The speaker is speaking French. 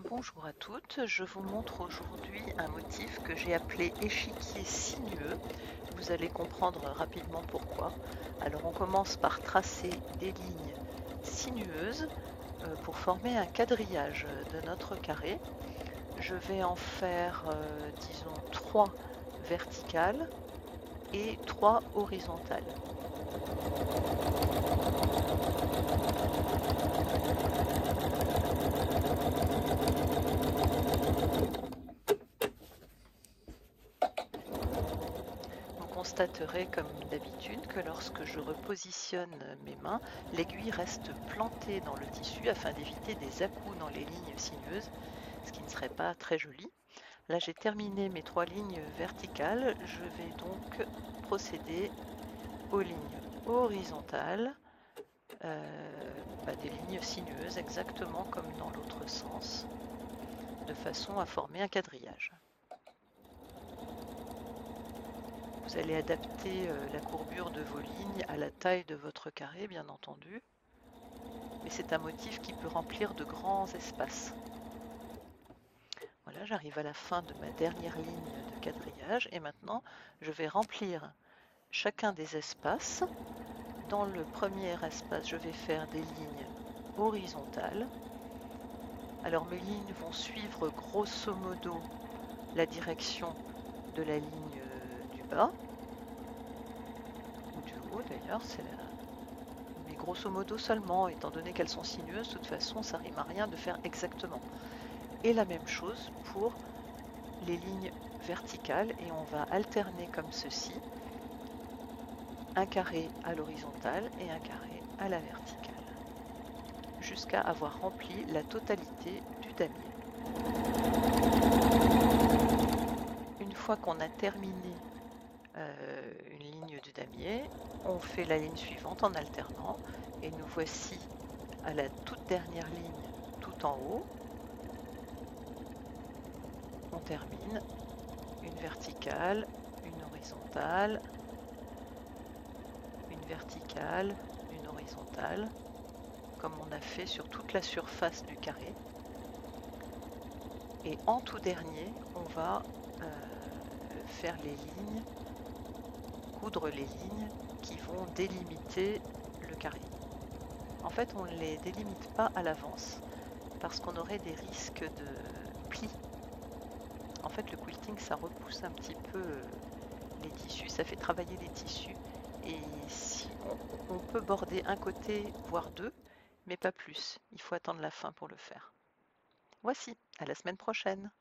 Bonjour à toutes, je vous montre aujourd'hui un motif que j'ai appelé échiquier sinueux. Vous allez comprendre rapidement pourquoi. Alors on commence par tracer des lignes sinueuses pour former un quadrillage de notre carré. Je vais en faire, disons, 3 verticales et 3 horizontales. Vous constaterez comme d'habitude que lorsque je repositionne mes mains, l'aiguille reste plantée dans le tissu afin d'éviter des à-coups dans les lignes sinueuses, ce qui ne serait pas très joli. Là j'ai terminé mes 3 lignes verticales, je vais donc procéder aux lignes horizontales, des lignes sinueuses exactement comme dans l'autre sens, de façon à former un quadrillage. Vous allez adapter la courbure de vos lignes à la taille de votre carré, bien entendu. Mais c'est un motif qui peut remplir de grands espaces. Voilà, j'arrive à la fin de ma dernière ligne de quadrillage et maintenant je vais remplir chacun des espaces. Dans le premier espace, je vais faire des lignes horizontales. Alors mes lignes vont suivre grosso modo la direction de la ligne du bas, ou du haut d'ailleurs, mais grosso modo seulement, étant donné qu'elles sont sinueuses, de toute façon ça rime à rien de faire exactement. Et la même chose pour les lignes verticales, et on va alterner comme ceci, un carré à l'horizontale et un carré à la verticale, jusqu'à avoir rempli la totalité du damier. Une fois qu'on a terminé une ligne du damier, on fait la ligne suivante en alternant et nous voici à la toute dernière ligne tout en haut. On termine une verticale, une horizontale, une verticale, une horizontale, comme on a fait sur toute la surface du carré. Et en tout dernier, on va faire les lignes, coudre les lignes qui vont délimiter le carré. En fait, on ne les délimite pas à l'avance parce qu'on aurait des risques de plis. En fait, le quilting, ça repousse un petit peu les tissus, ça fait travailler les tissus. Et si on peut border un côté, voire deux, mais pas plus. Il faut attendre la fin pour le faire. Voici, à la semaine prochaine.